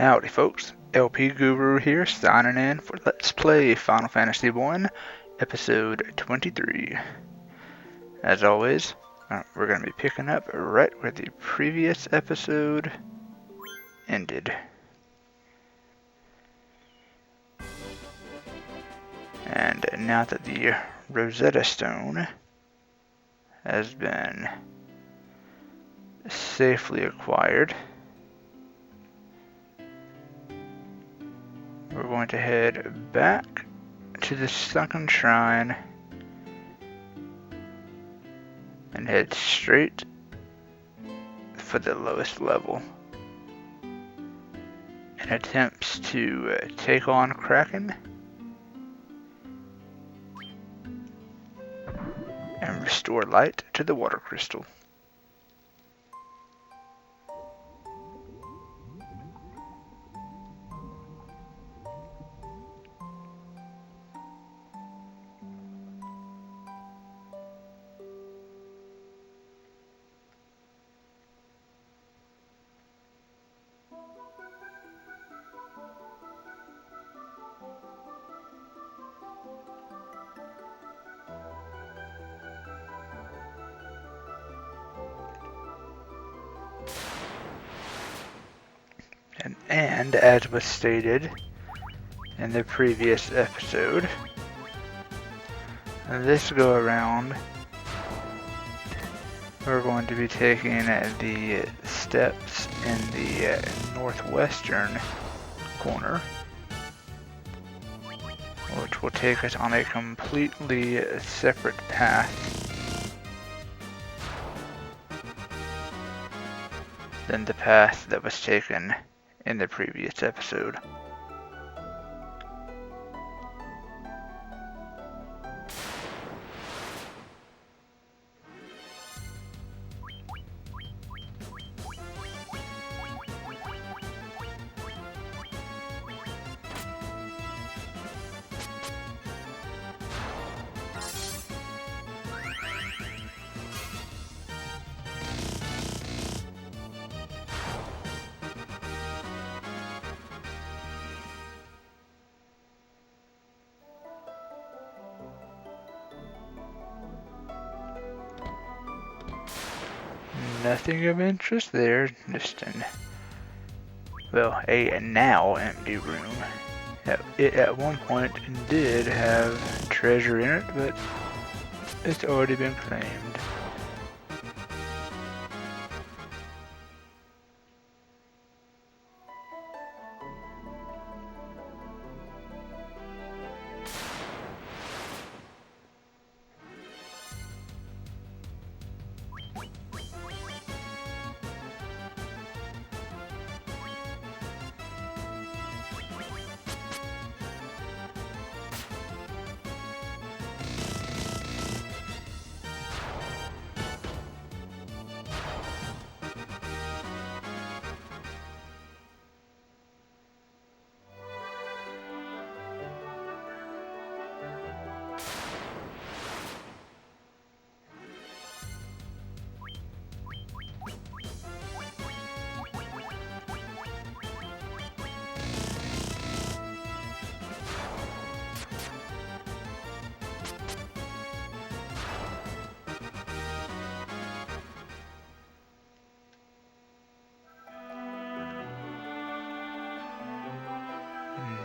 Howdy folks, LP Guru here signing in for Let's Play Final Fantasy 1 Episode 23. As always, we're going to be picking up right where the previous episode ended. And now that the Rosetta Stone has been safely acquired, we're going to head back to the Sunken Shrine and head straight for the lowest level in attempts to take on Kraken and restore light to the water crystal. And as was stated in the previous episode, this go around we're going to be taking the steps in the northwestern corner, which will take us on a completely separate path than the path that was taken in the previous episode. Nothing of interest there, just a now empty room. It at one point did have treasure in it, but it's already been claimed.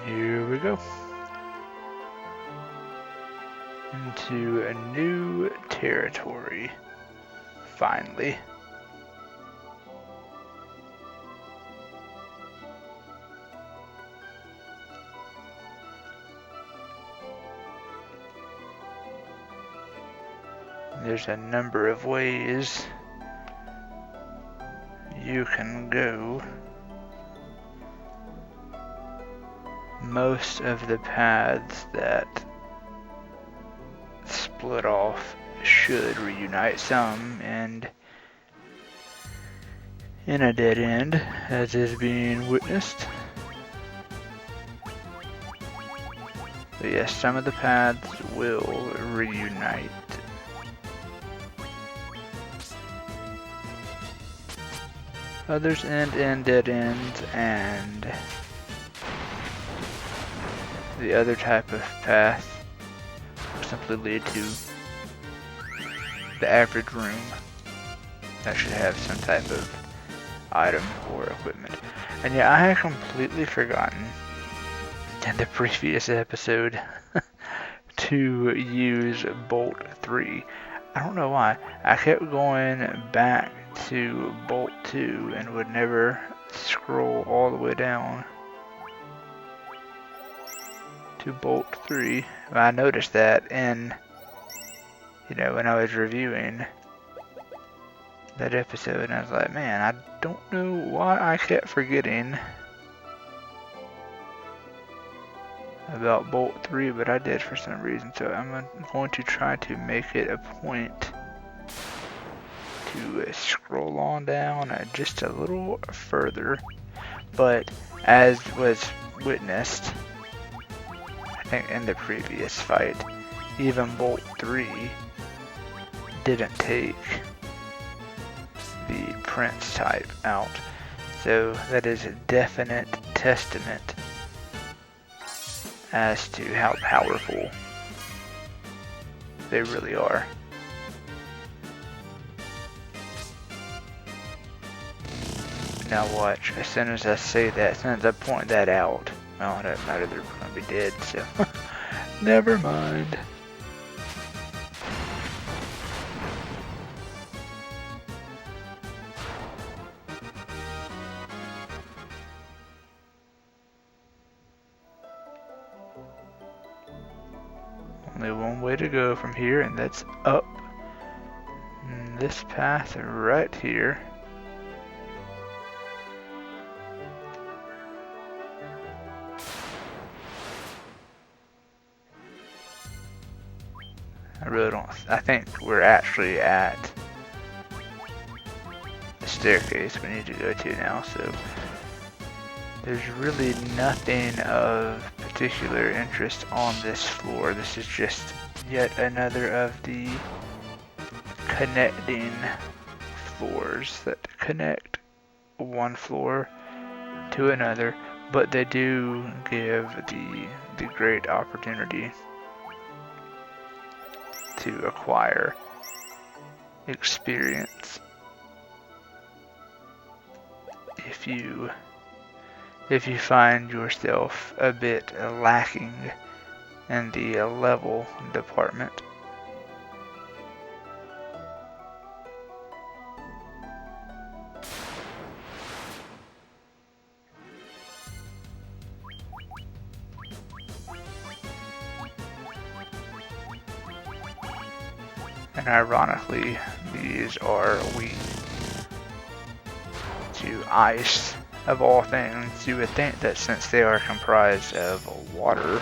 Here we go. Into a new territory, finally. There's a number of ways you can go. Most of the paths that split off should reunite, some and in a dead end, as is being witnessed. But yes, some of the paths will reunite. Others end in dead ends, and the other type of path will simply lead to the average room that should have some type of item or equipment. And yeah, I had completely forgotten in the previous episode to use Bolt 3. I don't know why. I kept going back to Bolt 2 and would never scroll all the way down to Bolt 3. I noticed that in, when I was reviewing that episode, and I was like, man, I don't know why I kept forgetting about Bolt 3, but I did for some reason. So I'm going to try to make it a point to scroll on down just a little further. But as was witnessed, I think in the previous fight, even Bolt 3 didn't take the Prince type out. So that is a definite testament as to how powerful they really are. Now watch, as soon as I say that, as soon as I point that out, well, it doesn't matter, they're going to be dead, so never mind. Only one way to go from here, and that's up this path right here. I really don't. I think we're actually at the staircase we need to go to now, so there's really nothing of particular interest on this floor. This is just yet another of the connecting floors that connect one floor to another, but they do give the great opportunity to acquire experience if you find yourself a bit lacking in the level department. And ironically, these are weak to ice, of all things. You would think that since they are comprised of water,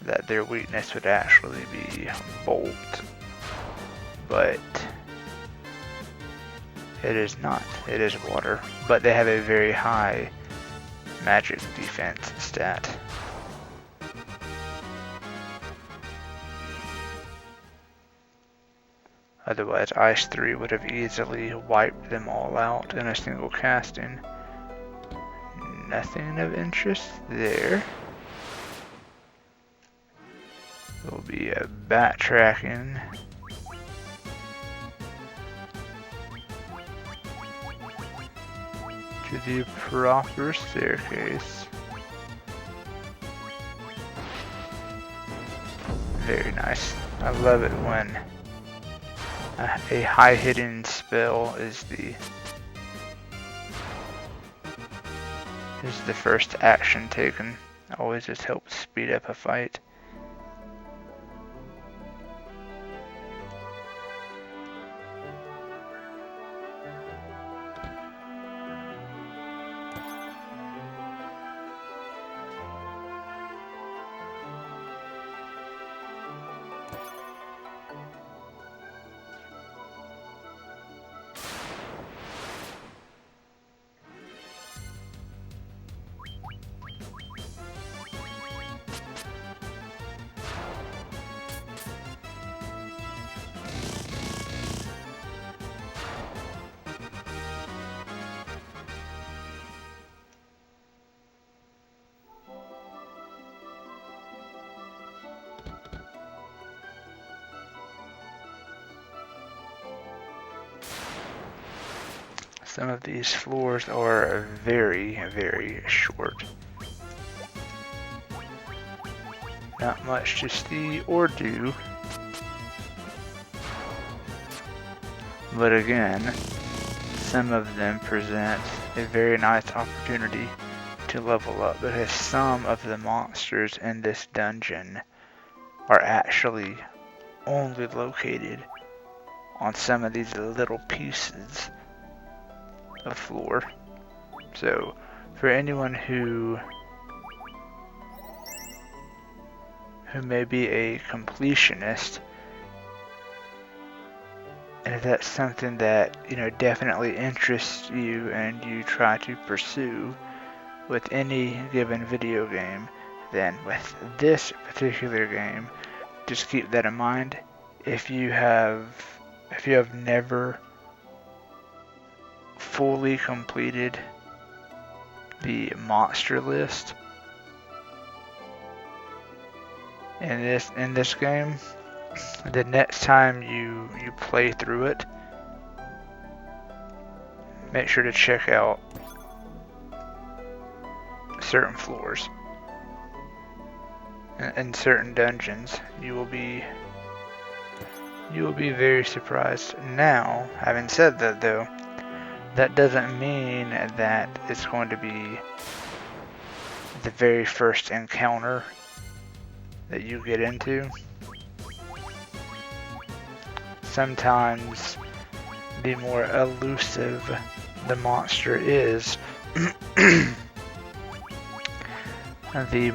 that their weakness would actually be bolt. But it is not. It is water. But they have a very high magic defense stat. Otherwise, Ice 3 would have easily wiped them all out in a single casting. Nothing of interest there. We'll be backtracking to the proper staircase. Very nice. I love it when a high hitting spell is the first action taken. Always just helps speed up a fight. Some of these floors are very, very short. Not much to see or do. But again, some of them present a very nice opportunity to level up because some of the monsters in this dungeon are actually only located on some of these little pieces of floor. So for anyone who may be a completionist, and if that's something that, you know, definitely interests you and you try to pursue with any given video game, then with this particular game, just keep that in mind. If you have never fully completed the monster list in this game, the next time you play through it, make sure to check out certain floors and certain dungeons. You will be very surprised. Now, having said that though, that doesn't mean that it's going to be the very first encounter that you get into. Sometimes the more elusive the monster is, the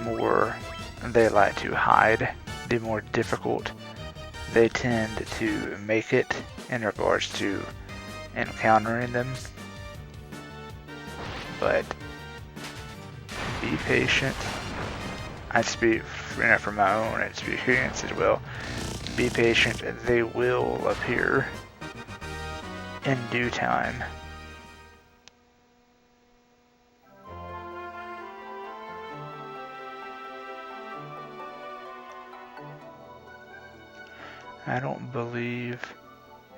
more they like to hide, the more difficult they tend to make it in regards to encountering them. But be patient. I speak, you know, from my own experience as well. Be patient, they will appear in due time. I don't believe,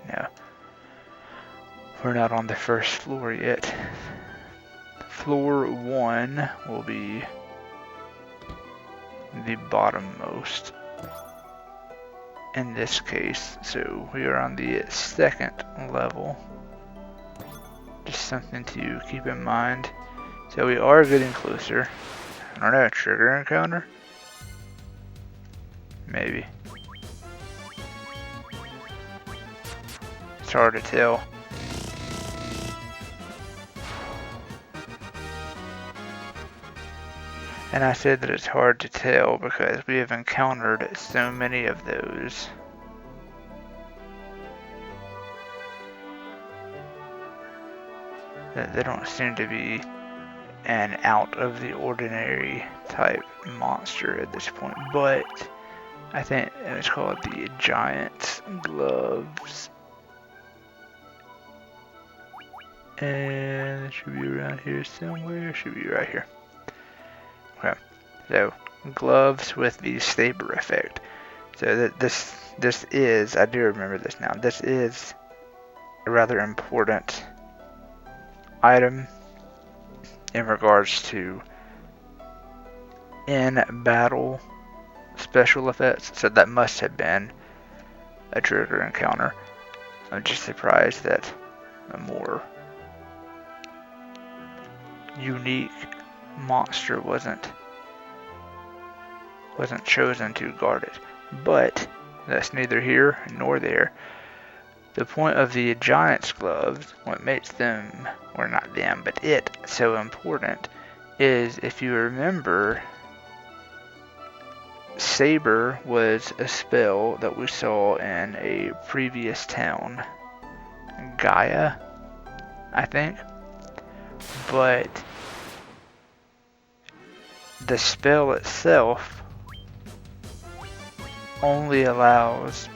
no, we're not on the first floor yet. Floor 1 will be the bottommost in this case, so we are on the second level. Just something to keep in mind. So we are getting closer. I don't know, trigger encounter? Maybe. It's hard to tell. And I said that it's hard to tell because we have encountered so many of those. That they don't seem to be an out of the ordinary type monster at this point. But I think it's called the giant gloves. And it should be around here somewhere. It should be right here. Okay, so gloves with the saber effect. So this is, I do remember this now, this is a rather important item in regards to in battle special effects. So that must have been a trigger encounter. I'm just surprised that a more unique monster wasn't chosen to guard it. But that's neither here nor there. The point of the giant's gloves, what makes them, or not them, but it so important, is if you remember, Saber was a spell that we saw in a previous town, Gaia, I think. But the spell itself only allows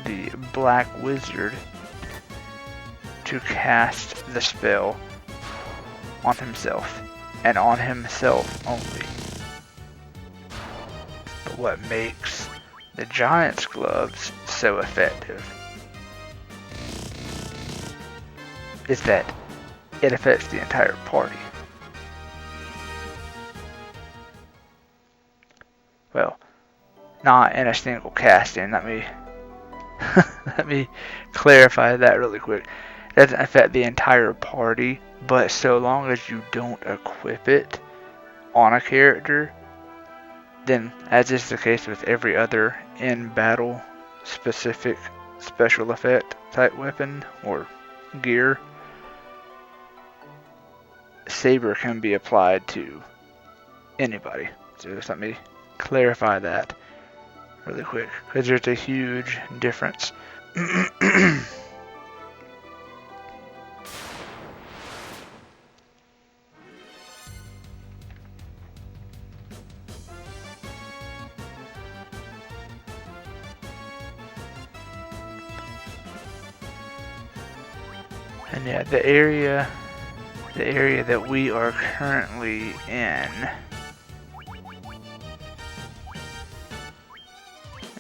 the black wizard to cast the spell on himself, and on himself only. But what makes the giant's gloves so effective is that it affects the entire party. Well, not in a single casting. Let me let me clarify that really quick. It doesn't affect the entire party, but so long as you don't equip it on a character, then, as is the case with every other in-battle specific special effect type weapon or gear, Saber can be applied to anybody. So just let me clarify that really quick, because there's a huge difference. And yeah, the area that we are currently in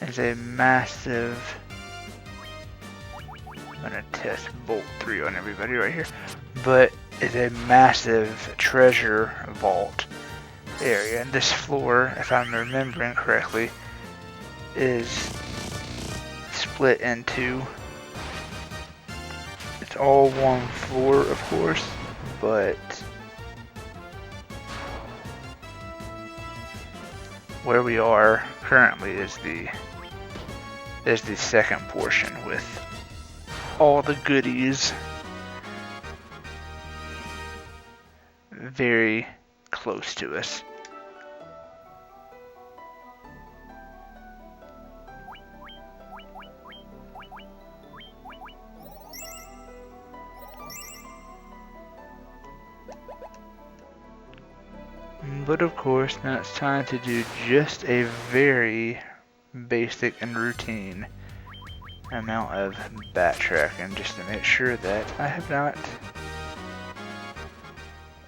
is a massive, I'm gonna test Bolt 3 on everybody right here, but it's a massive treasure vault area. And this floor, if I'm remembering correctly, is split into, it's all one floor of course, but where we are currently is the second portion with all the goodies very close to us. But of course, now it's time to do just a very basic and routine amount of backtracking just to make sure that I have not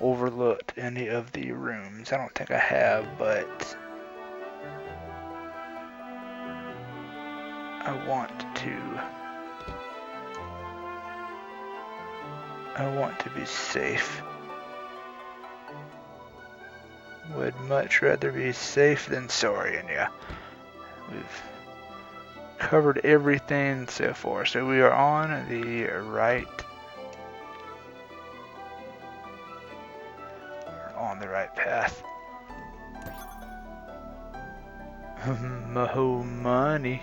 overlooked any of the rooms. I don't think I have, but I want to be safe. Would much rather be safe than sorry, and yeah, we've covered everything so far. So we are on the right path. Maho money.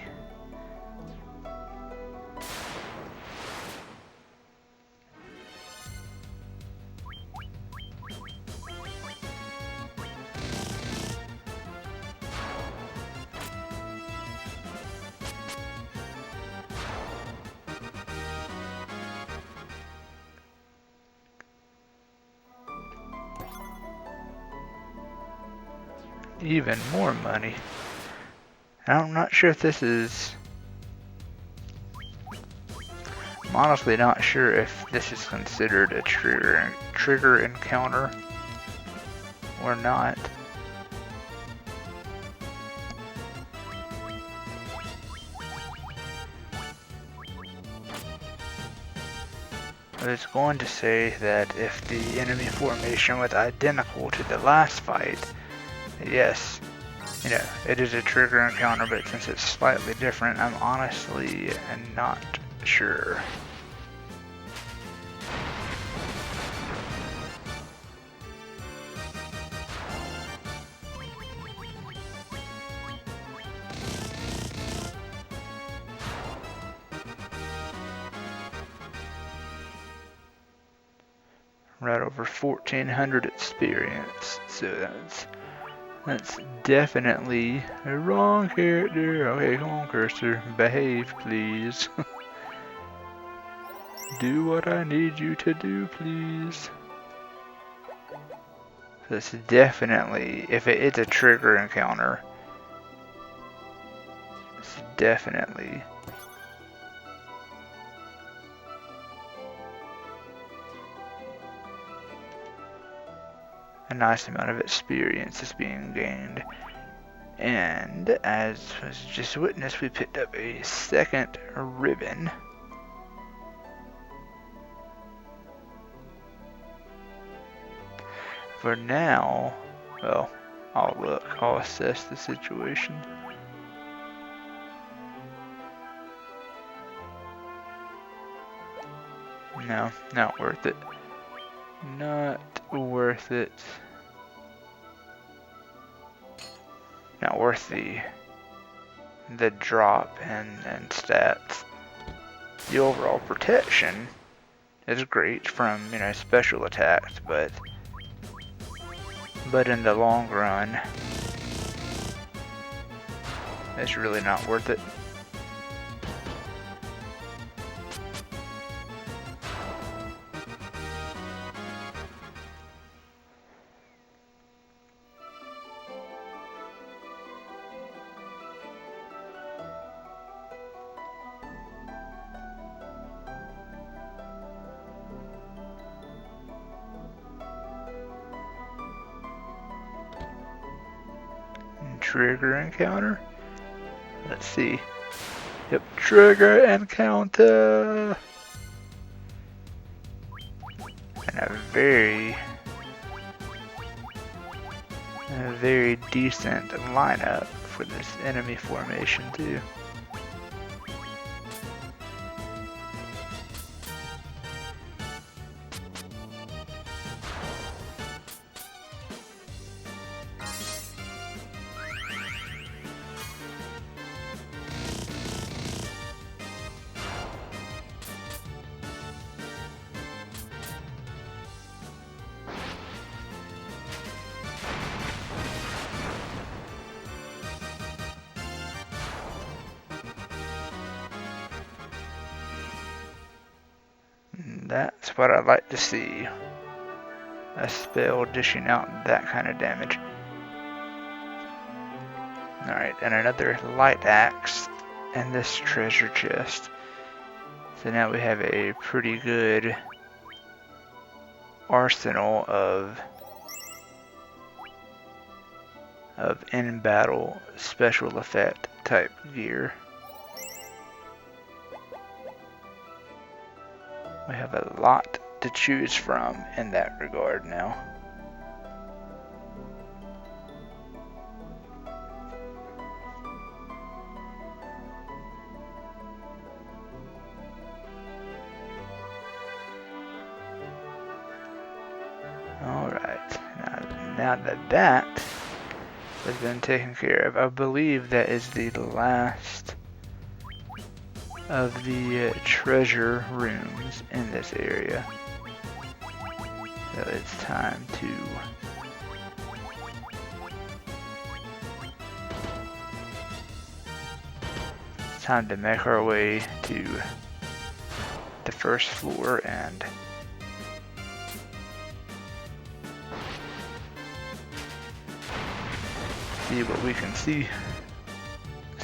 Even more money. I'm not sure if this is... I'm honestly not sure if this is considered a trigger encounter or not. I was going to say that if the enemy formation was identical to the last fight, yes, you know, it is a trigger encounter, but since it's slightly different, I'm honestly not sure. Right over 1400 experience, so that's definitely a wrong character. Okay, come on, cursor, behave, please. Do what I need you to do, please. So it's definitely, if it is a trigger encounter, it's definitely a nice amount of experience is being gained. And as was just witnessed, we picked up a second ribbon. for now, well, I'll look, I'll assess the situation. No, not worth it. Not worth it. Not worth the drop and stats. The overall protection is great from, you know, special attacks, but in the long run, it's really not worth it. Trigger encounter. Let's see. Yep, trigger encounter. And a very decent lineup for this enemy formation too. That's what I'd like to see. A spell dishing out that kind of damage. Alright, and another light axe and this treasure chest. So now we have a pretty good arsenal of in-battle special effect type gear. We have a lot to choose from in that regard now. Alright, now that has been taken care of, I believe that is the last of the treasure rooms in this area. So it's time to make our way to the first floor and see what we can see.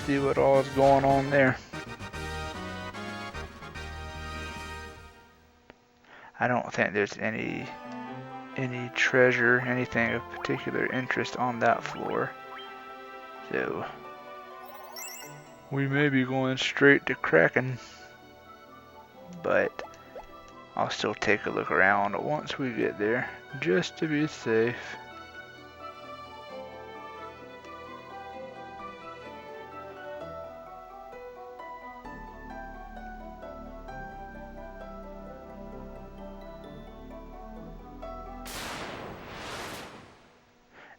See what all is going on there. I don't think there's any treasure, anything of particular interest on that floor. So we may be going straight to Kraken, but I'll still take a look around once we get there, just to be safe.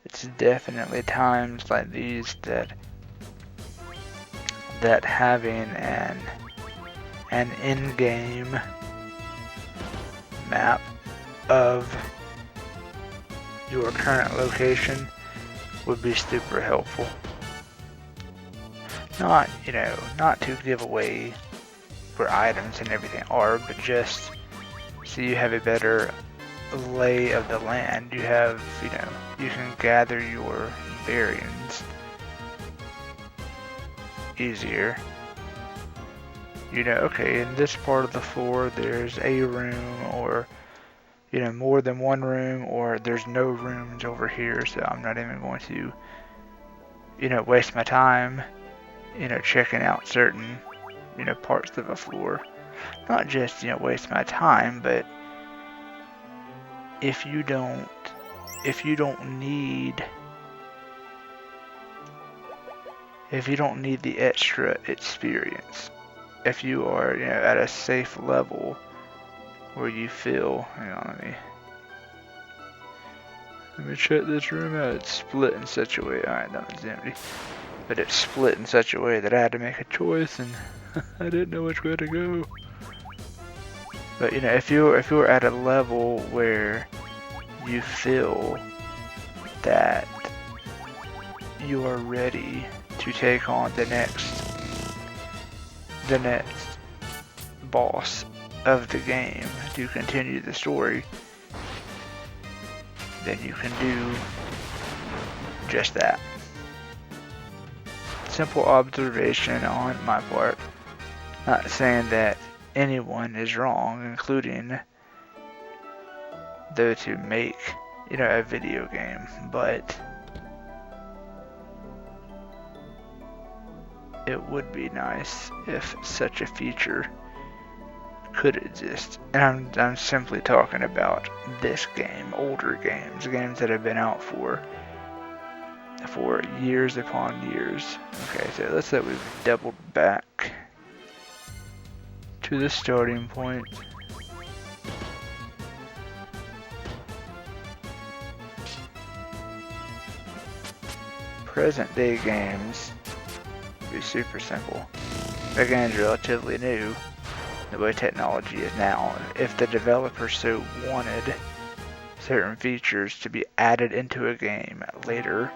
It's definitely times like these that having an in-game map of your current location would be super helpful. Not, you know, not to give away where items and everything are, but just so you have a better lay of the land. You have, you know, you can gather your bearings easier. You know, okay, in this part of the floor there's a room, or, you know, more than one room, or there's no rooms over here, so I'm not even going to, you know, waste my time, you know, checking out certain, you know, parts of a floor. Not just, you know, waste my time, but if you don't if you don't need the extra experience, if you are, at a safe level where you feel, hang on, let me check this room out. It's split in such a way. Alright, that one's empty. But it's split in such a way that I had to make a choice, and I didn't know which way to go. But if you're at a level where you feel that you are ready to take on the next boss of the game to continue the story, then you can do just that. Simple observation on my part. Not saying that anyone is wrong, including those who make, a video game, but it would be nice if such a feature could exist. And I'm simply talking about this game, older games that have been out for years upon years. Okay, so let's say we've doubled back to the starting point. Present day games would be super simple. The game's relatively new, the way technology is now. If the developer so wanted certain features to be added into a game later,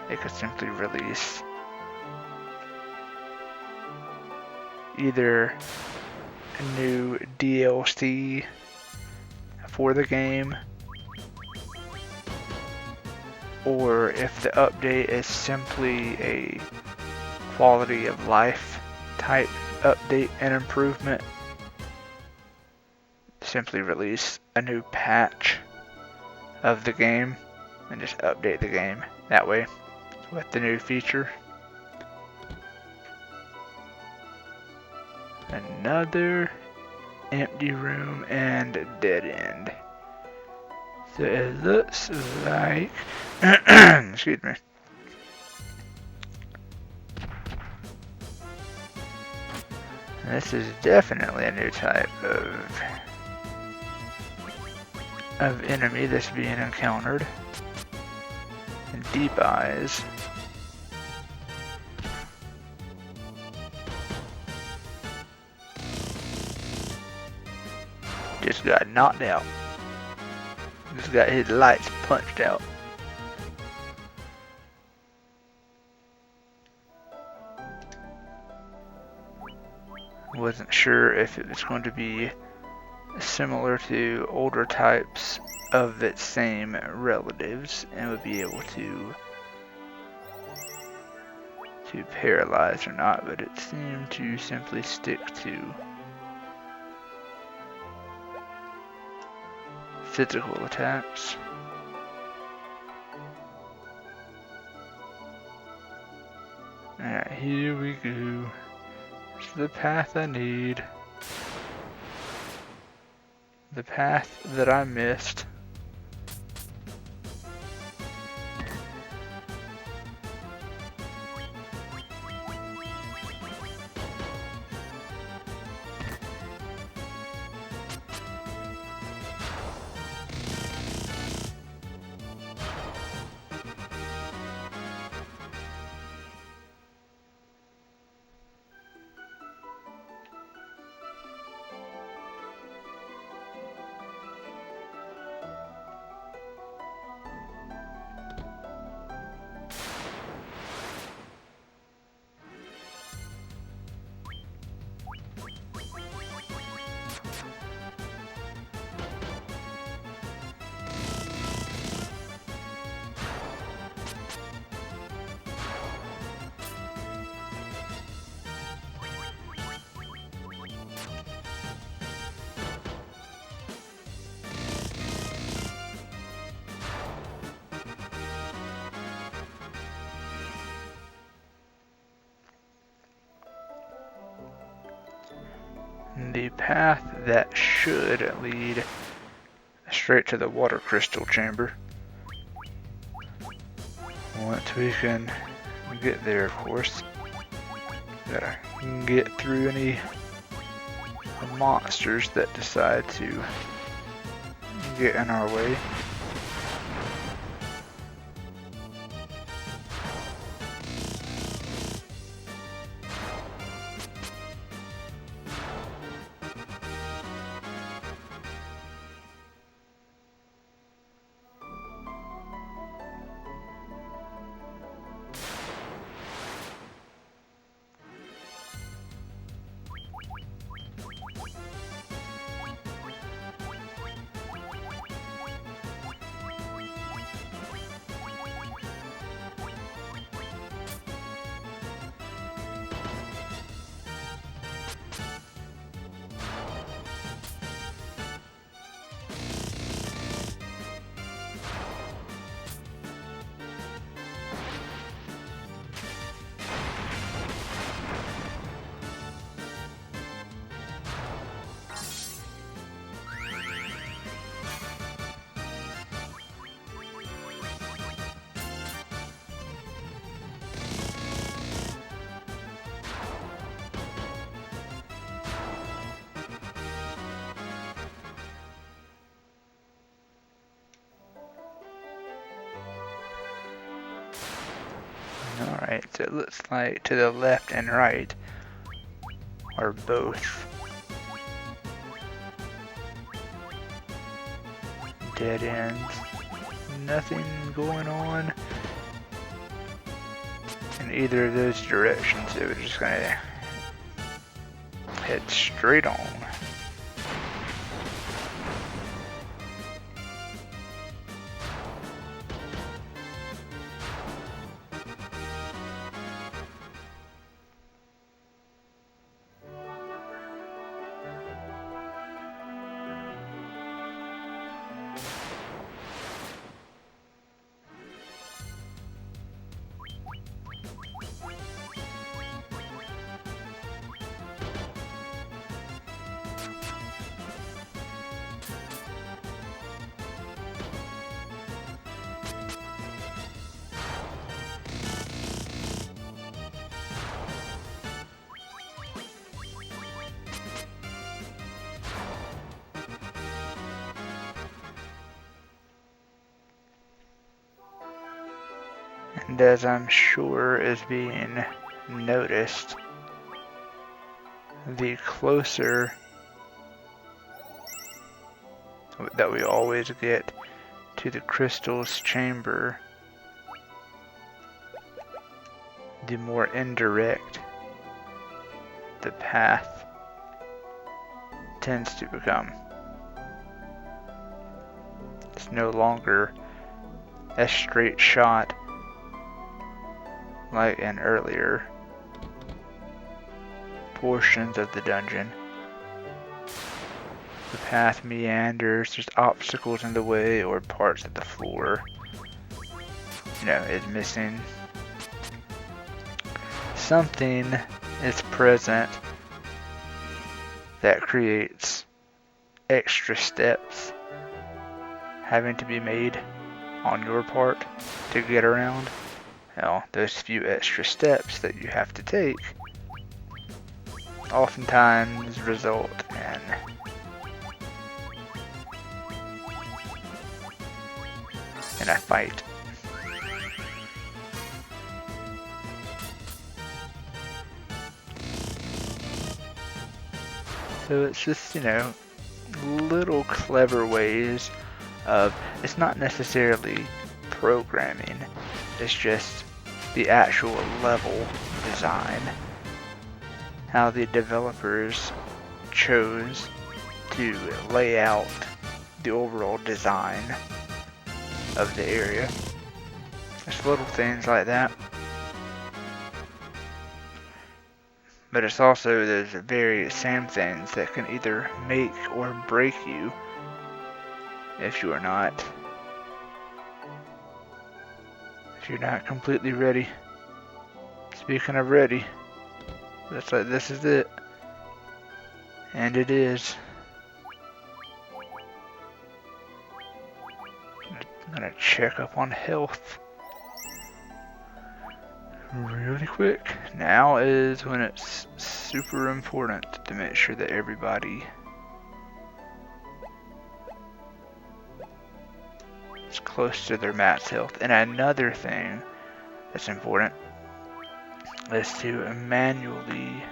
they could simply release either a new DLC for the game, or if the update is simply a quality of life type update and improvement, simply release a new patch of the game and just update the game that way with the new feature. Another empty room and dead end. So it looks like excuse me. This is definitely a new type of enemy that's being encountered. Deep eyes. Just got knocked out. Just got his lights punched out. Wasn't sure if it was going to be similar to older types of its same relatives and would be able to paralyze or not, but it seemed to simply stick to physical attacks. Alright, here we go. It's the path I need. The path that I missed. The path that should lead straight to the water crystal chamber. Once we can get there, of course, gotta get through any monsters that decide to get in our way. Alright, so it looks like to the left and right are both dead ends. Nothing going on in either of those directions, so we're just gonna head straight on. And as I'm sure is being noticed, the closer that we always get to the crystal's chamber, the more indirect the path tends to become. It's no longer a straight shot like in earlier portions of the dungeon. The path meanders, there's obstacles in the way or parts of the floor, is missing. Something is present that creates extra steps having to be made on your part to get around. Well, those few extra steps that you have to take oftentimes result in a fight. So it's just, little clever ways of, it's not necessarily programming, it's just the actual level design. How the developers chose to lay out the overall design of the area. There's little things like that. But it's also those very same things that can either make or break you if you're not completely ready. Speaking of ready, that's like, this is it. And it is. I'm gonna check up on health really quick. Now is when it's super important to make sure that everybody is close to their max health. And another thing that's important is to manually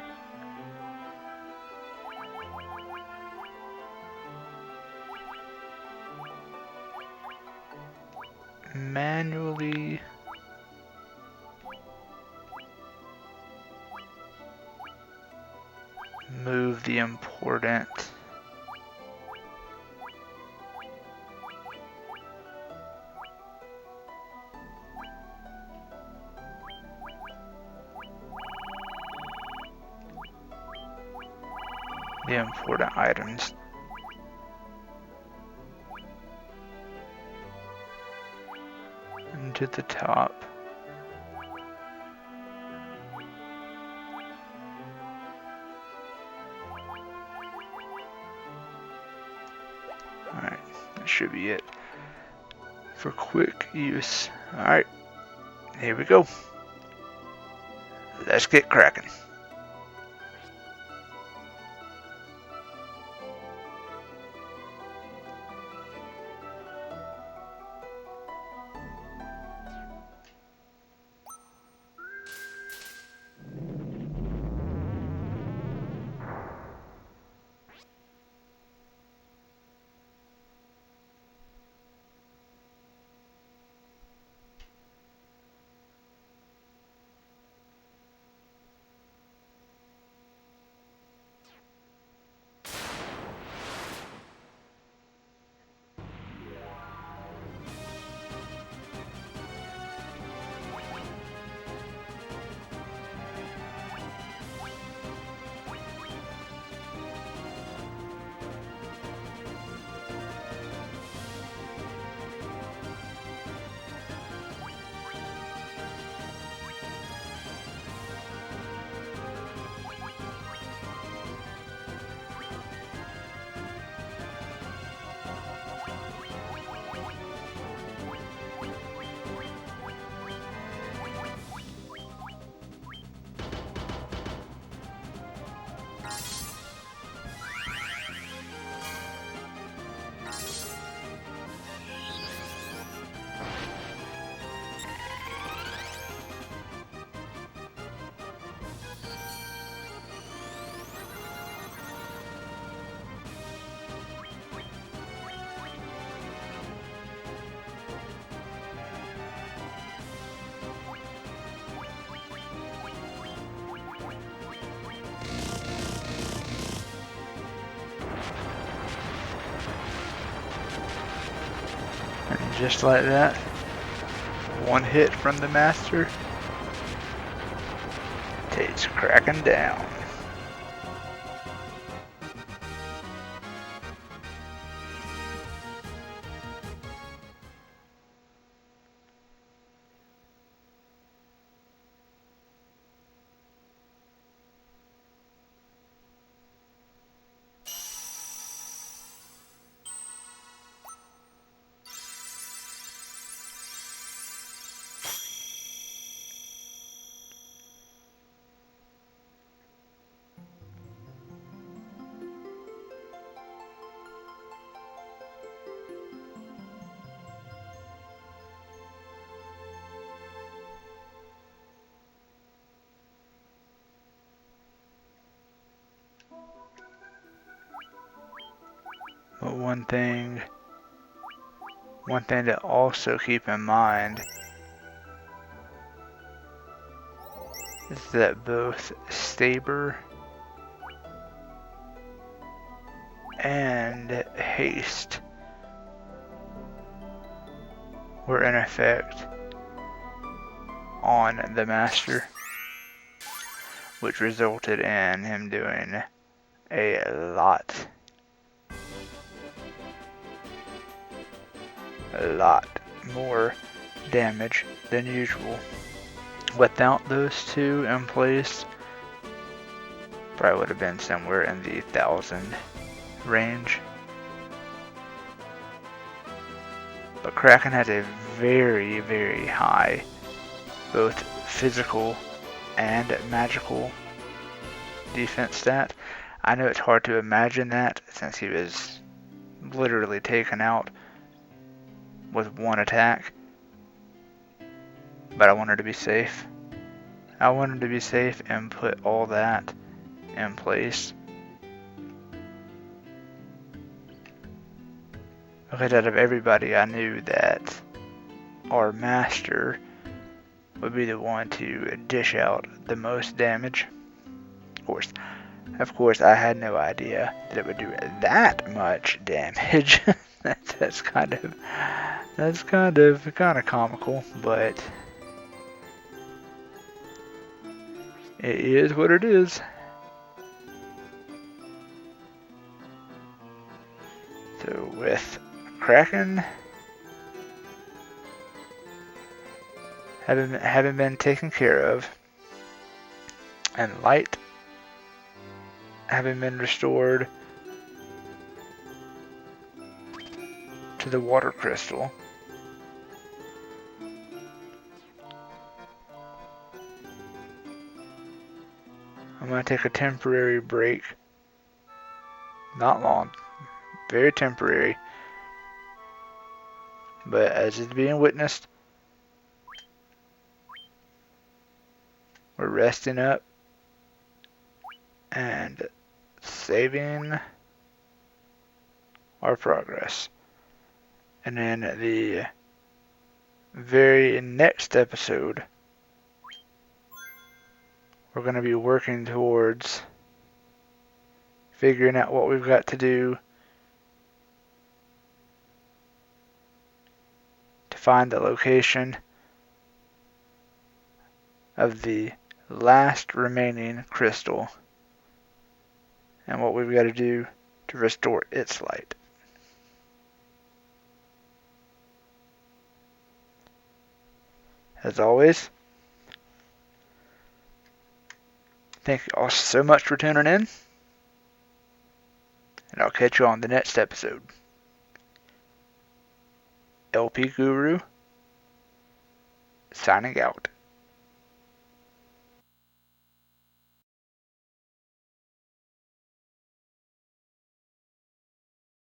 move the important items into the top. Alright, that should be it for quick use. Alright, here we go. Let's get cracking. And just like that, one hit from the master takes cracking down. But one thing to also keep in mind is that both Saber and Haste were in effect on the Master, which resulted in him doing a lot more damage than usual. Without those two in place, probably would have been somewhere in the 1,000 range. but Kraken has a very, very high both physical and magical defense stat. I know it's hard to imagine that since he was literally taken out with one attack, but I wanted to be safe. I wanted to be safe and put all that in place. Because out of everybody, I knew that our master would be the one to dish out the most damage. Of course, I had no idea that it would do that much damage. that's kind of comical, but it is what it is. So with Kraken having been taken care of, and light having been restored to the water crystal, I'm going to take a temporary break. Not long, very temporary, but as is being witnessed, we're resting up and saving our progress. And in the very next episode, we're going to be working towards figuring out what we've got to do to find the location of the last remaining crystal and what we've got to do to restore its light. As always, thank you all so much for tuning in, and I'll catch you on the next episode. LP Guru, signing out.